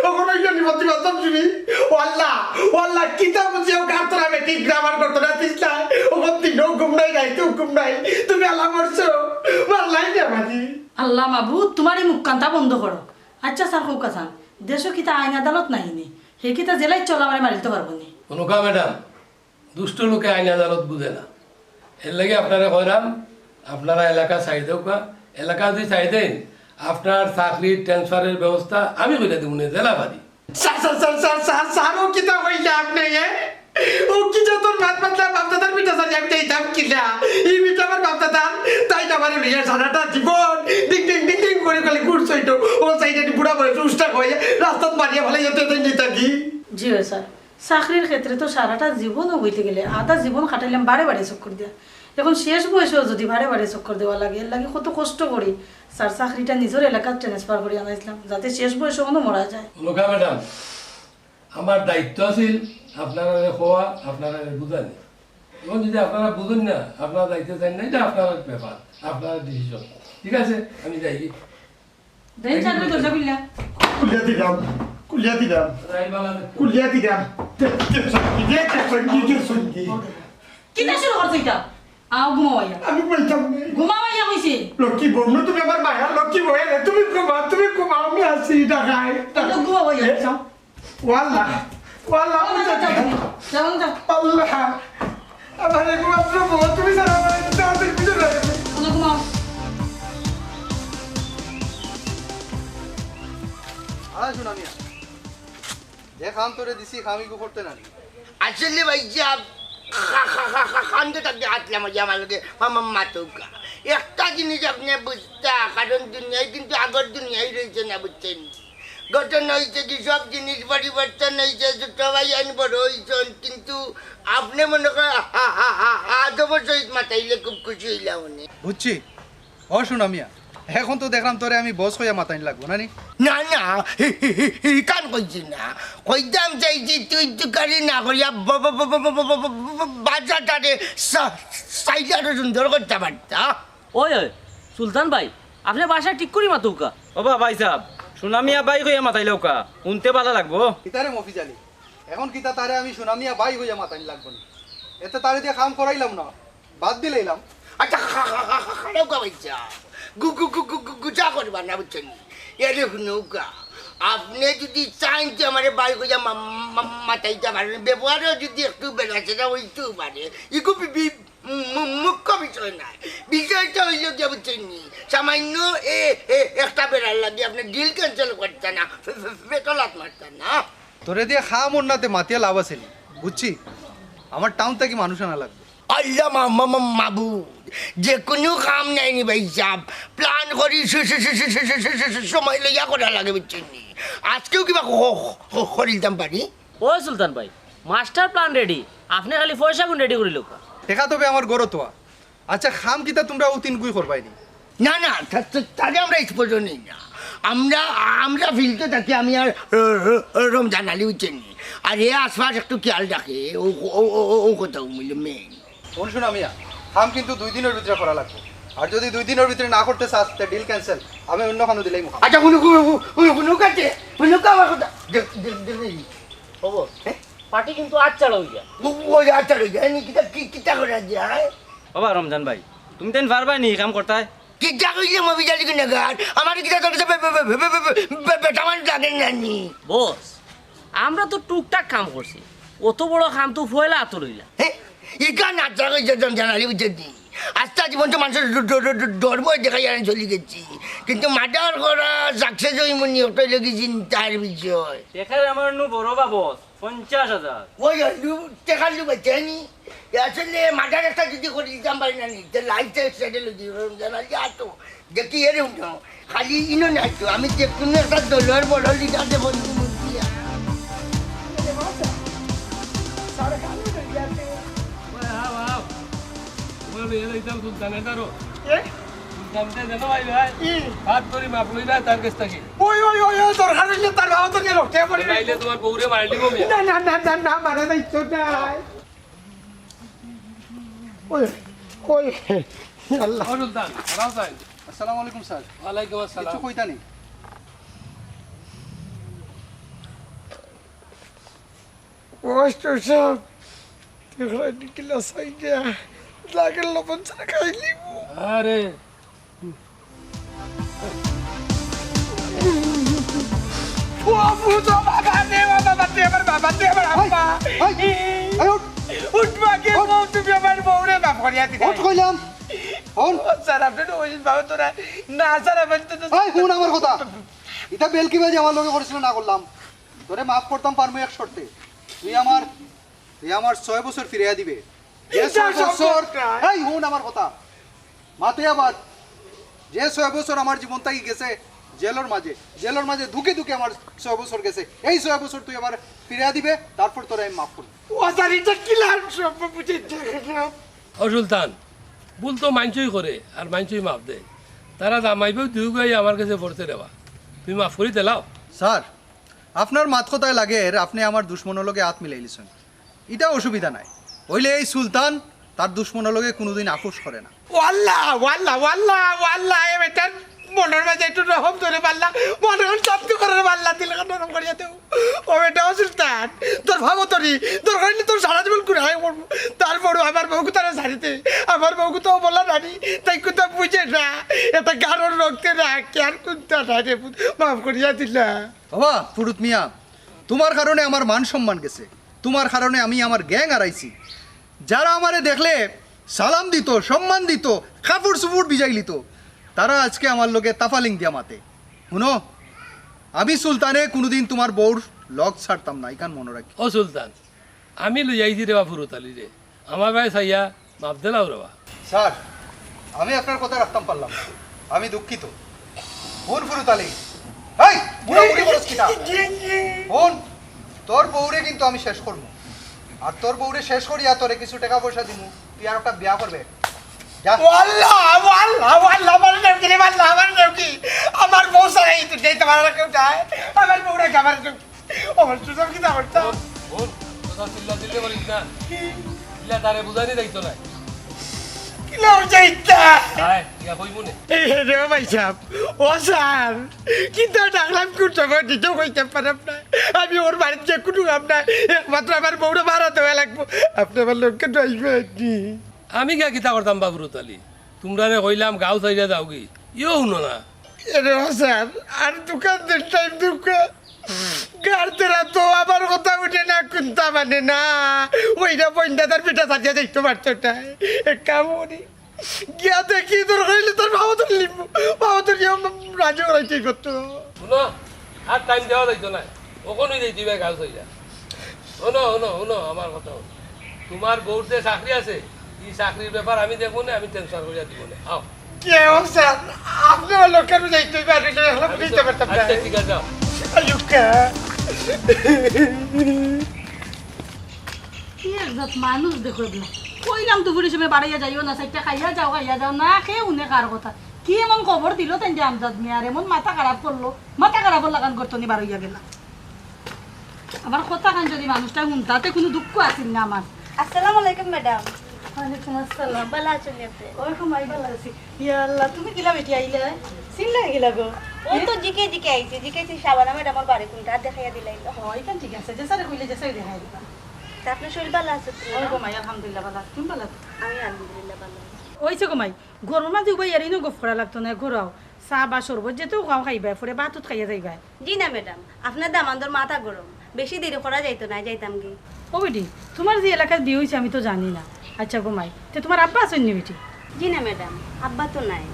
ও কোন জনি প্রতিবাদ শুনি ওয়াল্লাহ কিতাব বুঝিও কাতরা বেটি গ্রামার করতে না তিসলা ও গতি নো গুমনাই নাই তো গুমনাই তুমি আল্লাহ মরছো ওয়াল্লাহি দেবাজি
আল্লাহ মাবুদ তোমারই মুখ কান্তা বন্ধ করো। আচ্ছা স্যার হোকা সান দেশও কিতা আইন আদালত নাই নি হে কিতা জেলাই চলা মারে মারিতে পারবো নি
শুনুকা ম্যাডাম দুষ্ট লোকে আইন আদালত বুঝে না, এর লাগে আপনারা কইরাম আপনারা এলাকা চাই দেওকা, এলাকা যদি চাই দেন আপনার চাকরির ট্রান্সফারের ব্যবস্থা আমি করে দেবো না জেলা বাড়ি।
সারো কিতা হইলা আপনি ও কি যে তোর মাত মাতলা বাপদাদার মিটা সারি আমি এইতাম কিলা এই মিটা আমার বাপদাদার তাই তো আমার লইয়া সারাটা জীবন ডিং ডিং ডিং ডিং করে খালি ঘুরছইতো ও সাইডে বুড়া বয়স উষ্টা হয়ে রাস্তাত মারিয়া ভালো যেতে নিতা কি
জি হয় স্যার চাকরির ক্ষেত্রে তো সারাটা জীবনও হইতে গেলে আধা জীবন কাটাইলাম বারে বারে চক্কর দিয়া এখন শেষ বয়সেও যদি বারে বারে চক্কর দেওয়া লাগে এর লাগে কত কষ্ট করি স্যার চাকরিটা নিজের এলাকার ট্রান্সফার করে আনাইছিলাম যাতে শেষ বয়সে কোনো মরা যায়।
শুনুকা ম্যাডাম আমার দায়িত্ব আছিল আপনারা খোয়া আপনারা বুঝানি, এবং যদি আপনারা বুঝুন না আপনারা দায়িত্ব চান না এটা আপনার ব্যাপার আপনার ডিসিশন। ঠিক আছে আমি যাই কি
দেন চাকরি দরজা বিল্লা
কুলিয়া দিলাম কুলিয়া দিলাম
কিতা শুরু করছ এটা আও ঘুমাওয়া
আমি বলতাম
ঘুমাওয়া কইছি
লক্ষ্মী বউ না তুমি আমার মায়া লক্ষ্মী বউ তুমি ঘুমাও আমি আসি ঢাকায়
তো ঘুমাওয়া যাও
ওয়াল্লাহ
যাও যাও
আল্লাহ আমার একমাত্র বউ তুমি সারা আমাদের ভিতরে
ঘুমাও
শোনা মিয়া যে খাম তোরে দিছি খামি গো করতে না
আসলে ভাই যা খান্দে থাকতে আসলাম আমার লোকে মাতুকা একটা জিনিস আপনি বুঝতা কারণ দুনিয়ায় কিন্তু আগর দুনিয়ায় রয়েছে না বুঝছেন ঘটনা হয়েছে কি সব জিনিস পরিবর্তন হয়েছে ছোট ভাই আইন বড় হয়েছেন কিন্তু আপনি মনে করেন আদব সহিত মাতাইলে খুব খুশি হইলাম মনে
বুঝছি ও শোনা মিয়া এখন তো দেখলাম তোরে আমি বস হইয়া মাতাইন লাগবো না নি
না না কান কইছি না কইতাম চাইছি তুই তুকারি না করিয়া বাজারটারে সাইডে আরো সুন্দর করতে পারতা
ওই ওই সুলতান ভাই আপনি বাসা ঠিক করি মাতুকা
ও ভাই সাহেব সুনামিয়া বাই কইয়া মাতাইলেও কা শুনতে ভালো লাগবো
ইতারে মফিজ আলী এখন কিতা তারে আমি সুনামিয়া বাই হইয়া মাতানি লাগবো না এতে তারে দিয়ে কাম করাইলাম না বাদ দিলাম
আচ্ছা খারাপ কামাইছা গুজা করবা না বুঝছেন এরে নৌকা আপনি যদি চান যে আমার বাই হইয়া মাতাইতে পারেন ব্যবহারও যদি একটু বেড়াচ্ছে না হইতেও পারে ইকু মুখ্য বিষয় নাই বিষয়টা হইল যে বুঝছেন সামান্য একটা বেড়ার লাগে আপনি ডিল ক্যান্সেল করতেন না বেতলাত মারতেন না
তোরে দিয়ে খা মন্নাতে মাতিয়া লাভ আছে নি, বুঝছি আমার টাউন থেকে মানুষ আনা লাগবে
আল্লাহ মাবুদ যে কোনো কাম নাইনি ভাই সাহ প্ল্যান করি সময় লইয়া করা লাগে বুঝছেন আজকেও কিবা করিতাম পারি
ও সুলতান ভাই মাস্টার প্ল্যান রেডি আপনি খালি পয়সা কোন রেডি করিল
দেখা তবে আমার গরো তোয়া আচ্ছা খাম কিতা তোমরা উতিন গুই করবাইনি
না না তাহলে আমরা স্পষ্ট নেই না আমরা ফিলতে থাকি আমি আর রমজান আলী বুঝছেন আর এ আশপাশ একটু খেয়াল রাখে ও কথা মেন
কোন সুনামিয়া খাম কিন্তু 2 দিনের ভিতরে করা লাগবে আর যদি 2 দিনের ভিতরে না করতে চাস তে ডিল ক্যান্সেল আমি অন্য কানো দিলাই মুখ
আচ্ছা কোনো কাছে কোনো আমার কথা
হবো পার্টি কিন্তু আজ চালা হইয়া
ওই আচ্ছা রয়ে যায় কিতা করে যায়
বাবা রমজান ভাই তুমি তেন পারবা নি কাম করতাই
কিতা কইলে মবি জালি কিনা গার আমার কিতা করতে বেটা মান লাগেন নানি
বস আমরা তো টুকটাক কাম করছি অত বড় কাম তো ফয়লা আত লইলা
হ্যাঁ ইকা নাচা কইছে জানালি বুঝছি আস্তে জীবন তো মানুষের ডরব দেখাই আর চলে গেছি কিন্তু মার্ডার করা সাকসেস হই মনি ওটাই লাগি চিন্তার বিষয়
দেখার আমার নু বড় বা বস 50,000
ওই টেকার লু বেচেনি আসলে মার্ডার একটা যদি করে দিতাম পারি না নি লাইফটা সেটেল জানালি আতো দেখি এর খালি ইনো না তো আমি যে কোনো একটা দলের বড় লিডার দেব মুদিয়া
সুলতানের দারো সুলতানতে জানো ভাই ভাই হাত ধরি মাপ লই না তার কাছ থেকে
ওই দরকার হইলে তার বাবা তো নিয়ে রক্তে পড়ে
নাইলে তোমার বউরে মারি দিব মিয়া
না মারা যাইতো না ওই আল্লাহ
ও সুলতান রাও সাইন
আসসালামু আলাইকুম স্যার
ওয়ালাইকুম
কিছু
আসসালাম
কইতা নি
কষ্ট সব দেখলা নিকলা সাইডা লাগের লবণ ছাড়া খাইলি
আরে
উঠবা কে তুমি আমার বউরে বাপ করিয়া দিলে
ওঠ কইলাম হন
স্যার আপনি তো ওই বাবা তোরা না স্যার আমি তো
এই শুন আমার কথা এটা বেলকি বাজি আমার লগে করেছিল না করলাম তোরে মাফ করতাম পারমু এক শর্তে তুই আমার 6 বছর ফিরিয়ে দিবে যে 6 বছর এই শুন আমার কথা মাতে আবার যে 6 বছর আমার জীবন থেকে গেছে জেলের মাঝে দুকে দুকে আমার 6 বছর গেছে এই 6 বছর তুই আবার ফিরিয়ে দিবে তারপর তোরে আমি মাফ করব
ও স্যার এটা কি লাভ সব বুঝে
ও সুলতান ভুল তো মাঞ্চই করে আর মাঞ্চই মাপ দেয় তারা জামাইবেও দুই গাই আমার কাছে পড়তে দেওয়া তুমি মাফ করি দিলাও
স্যার আপনার মাত কথায় লাগে আপনি আমার দুশ্মনের লগে হাত মিলাইলিছেন এটা অসুবিধা নাই হইলে এই সুলতান তার দুশ্মনের লগে কোনোদিন আপোষ করে না
ওয়াল্লাহ এ বেটা মনের মাঝে একটু রহম ধরে পারলা মনে হল সব তো করে পারলা দিলে নরম করিয়া দেও ও বেটা সুলতান তোর ভাবো তোর কারণে তোর সারা জীবন করে হয় তারপরও আমার বউকে তারা ছাড়িতে আমার বউকে তো বললা নানি তাই কোথাও বুঝে না এটা কারোর রক্তে না কেয়ার কোনটা না রে মাফ করিয়া দিলা
বাবা ফুরুত মিয়া তোমার কারণে আমার মান সম্মান গেছে তোমার কারণে আমি আমার গ্যাং হারাইছি যারা আমারে দেখলে সালাম দিত সম্মান দিত কাপড় চুপুর বিজাই লিত তারা আজকে আমার লোকে তাফালিং দিয়া মাতে শুনো আমি সুলতানে কোনোদিন তোমার বউর লগ ছাড়তাম না ইকান মনে রাখি
ও সুলতান আমি লই আইছি রে বা ফুরতালি রে আমার ভাই সাইয়া মাপ দিলাও রে বা
স্যার আমি আপনার কথা রাখতাম পারলাম না। আমি দুঃখিত বোন ফুরুত আলী এই বুড়া বুড়ি বলছ কিটা বোন তোর বউরে কিন্তু আমি শেষ করবো আর তোর বউরে শেষ করিয়া তোরে কিছু টাকা পয়সা দিমু তুই আর একটা বিয়া করবে যা
ওয়াল্লাহ আমার নেউকি রে ওয়াল্লাহ আমার নেউকি আমার বউ সারা এই তো যেতে পারা কেউ যায় আমার বউরা খাবার আমার সুযোগ কি দাও তো
ওর কথা চিল্লা দিলে বলিস না চিল্লা তারে বুঝানি দায়িত্ব নাই
কিলো যাইতা
আয় ইয়া কইব নে
এই রে ভাই সাহেব ও স্যার কিন্তু ডাকলাম কুটো দিতে কইতে পারব না আমি ওর বাড়িতে যে কুটু আমরা একমাত্র আমার বউটা ভাড়া দেওয়া লাগবো আপনি আমার লোককে ডাইবেন
আমি কে কিতা করতাম বাবুর তালি তোমরা রে কইলাম গাঁও চাইরা যাও কি ইও শুনো না
এরে স্যার আর দোকানদের টাইম দোকান গার্দেরা তো আমার কথা উঠে না কুন্তা মানে না ওইটা বন্ধাদার পিঠা সাজিয়ে দেখতে পারতো না এক কাম করি গিয়া দেখি তোর হইলে তোর বাবাদের লিখব বাবাদের রাজি করাইতে করতো
শুনো আর টাইম দেওয়া যাইতো না ওখানেই যাই দিবে গাঁও চাইরা শুনো আমার কথা হলো। তোমার বউর যে চাকরি আছে এই চাকরির ব্যাপার আমি দেখবো না আমি টেনশন করিয়া দিব না আও
কেউ স্যার আপনি আমার লোকের যাইতে পারিলে বুঝতে পারতাম না
আচ্ছা ঠিক আছে যাও
আয়ুকা
কি একজাত মানুষ দেখো দিও কইলাম তো বুড়ি সময় বাড়াইয়া যাইও না সাইডটা খাইয়া যাও না খেয়ে উনে কার কথা কি এমন খবর দিল তেন যে আমজাদ মিয়ার এমন মাথা খারাপ করলো মাথা খারাপ লাগান করতো নি বাড়াইয়া গেলা আমার কথা খান যদি মানুষটা শুনতাতে কোনো দুঃখ আসিল না আমার
আসসালামু আলাইকুম ম্যাডাম।
ওয়ালাইকুম আসসালাম
ভালো আছেন আপনি?
ওরকম আই ভালো আছি ইয়া আল্লাহ তুমি কিলা বেটি আইলা চিনলা গেলা গো
ও তো জিকে আইছে জিকেছি শাবানা ম্যাডাম আমার বাড়ি কোনটা আর দেখাইয়া দিলাইলো।
এখান ঠিক আছে যে স্যারে কইলে যে স্যারে দেখাই দিবা
তা আপনার শরীর ভালো আছে তো?
ওরকম আই আলহামদুলিল্লাহ ভালো আছি তুমি ভালো আছো
আমি আলহামদুলিল্লাহ ভালো আছি।
ওইছে গো মাই গরমের মাঝে উবাই আর ইনো গফ করা লাগতো না ঘোরাও চাহ বা শরবত যেতেও খাও খাইবা পরে ভাতত খাইয়া যাইবা
জি না ম্যাডাম, আপনার দামান্দর মাথা গরম, বেশি দেরি করা যাইতো না, যাইতাম কি।
ও বেটি তোমার যে এলাকার বিয়ে হয়েছে আমি তো জানি না আচ্ছা গো মাই তো তোমার আব্বা আছেন নি বেটি
জি না ম্যাডাম, আব্বা তো নাই।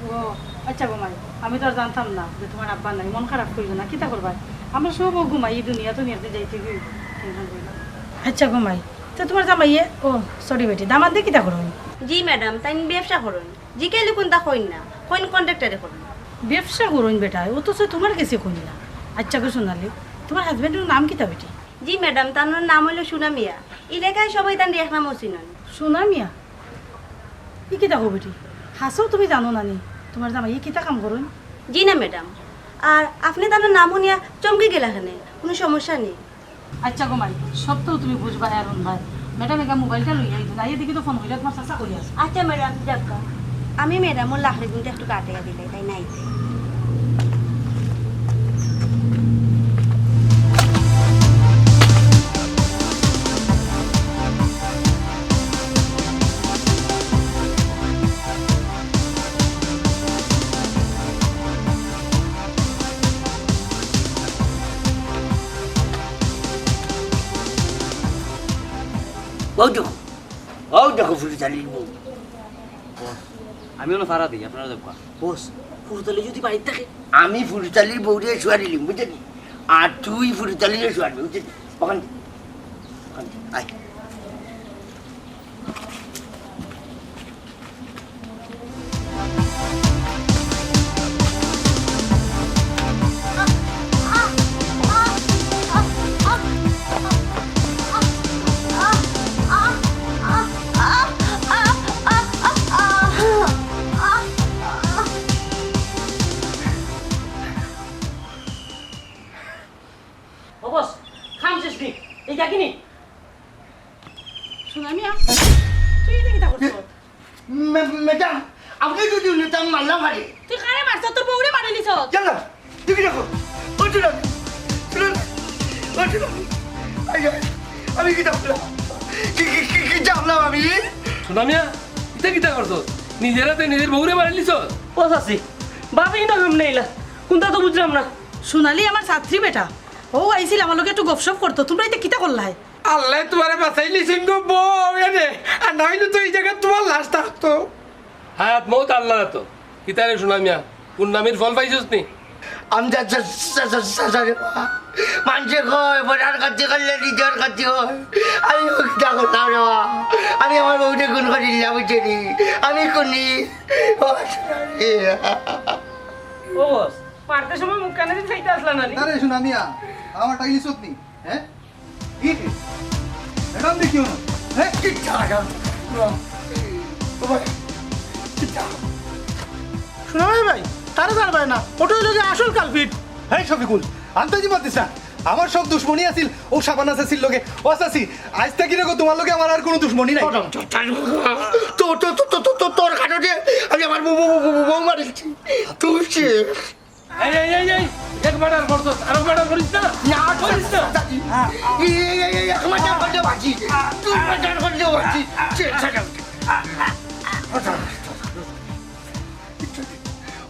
ও আচ্ছা গো মাই আমি তো আর জানতাম না যে তোমার আব্বা নাই মন খারাপ করিল না কিতা করবা আমরা সব ঘুমাই এই দুনিয়া তো নিয়ে যাইতে গিয়ে আচ্ছা গো মাই তো তোমার জামাইয়ে ও সরি বেটি দামার দিয়ে কিতা করো
জি ম্যাডাম, তাই ব্যবসা করুন, জিকাইলে কোনটা কইন না, কইন কন্ট্রাক্টরে করুন।
ব্যবসা করুন বেটা ও তো তোমার কাছে কই না আচ্ছা গো সোনালি তোমার হাজবেন্ডের নাম কিতা বেটি
জি ম্যাডাম, তার নাম হলো সুনামিয়া, এলাকায় সবাই তার এক নাম চিনন।
সোনা মিয়া ই কিতা গো বেটি হাসও তুমি জানো না নি তোমার জামাই ই কিতা কাম করুন
জি না ম্যাডাম, আর আপনি তার নাম শুনিয়া চমকে গেলাখানে, কোনো সমস্যা নেই।
আচ্ছা গো মাই সব তো তুমি বুঝবা আরুন ভাই ম্যাডাম একা মোবাইলটা লইয়া আইতো না এদিকে তো ফোন কইরা তোমার চাচা কই আছে
আচ্ছা ম্যাডাম, যাক আমি ম্যাডামর লাখড়ি কিন্তু একটু কাটিয়া দিলে তাই নাই।
ও দেখো ফুলি চালিয়ে বউ
আমি ওনা ভাড়া দিই আপনারা দেখবা
বস ফুরতলে যদি বাড়িতে থাকে
আমি ফুলতালির বউরে শুয়া দিলিম বুঝলি আর তুই ফুলতালিরে শুয়াবি বুঝলি ওখান আয়
ও বস খাম শেষ নি এই ডাকিনি
সোনা মিয়া তুই এটা কিতা করছ
ম্যাডাম আপনি যদি নিতাম মাল্লা মারে
তুই কারে মারছ তোর বউরে মারি লিছ
জানো তুমি দেখো ও চুলাম ও চুলাম আমি কি দেখলাম কি জানলাম আমি
সুনামিয়া ইতা কিতা করছো নিজেরাতে নিজের বউরে মারি লিছ
বস আছি বাপই না কাম নেইলা কোনটা তো বুঝলাম না
সোনালি আমার ছাত্রী বেটা ও আইছিল আমার লগে একটু গপসপ করতো তোমরা এটা কিতা করলাই
আল্লাহ তোমারে বাঁচাইলি সিংহ বউ এনে আর নইলে তো এই জায়গায় তোমার লাশ থাকতো
হায়াত মৌত আল্লাহ তো কিতারে সুনামিয়া পূর্ণামির ফল পাইছস নি
আমি মানুষে কয় বড়ার কাছে করলে নিজের কাছে হয় আমি কিতা করতাম রে মা আমি আমার বউকে গুণ করিলাম বুঝলি আমি কোনি
ও বস পারতে সময় মুখ কানে দিয়ে খাইতে আসলা না নি
আরে শোনা মিয়া আমার টাইলি সত্যি হ্যাঁ কি ম্যাডাম দেখিও না হ্যাঁ
শোনা ভাই তারা জানবে না ওটাই লোকে আসল কালপিট
হ্যাঁ শফিকুল আন্তাজি মাতিস না আমার সব দুশ্মনী আছিল ও সাবানা চাচির লগে ও চাচি আজ থেকে রেখো তোমার লগে আমার আর কোনো দুশ্মনী নাই
তোর কারণে আমি আমার বউ মারিছি তুই
এই এই এই এই একবার আর করছস আর একবার আর করিস না
না
করিস না
মজা করতে পারছি তুই মজা করতে পারছি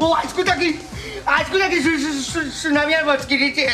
ও আজকে কি সুনামি আর বসকি দিচ্ছে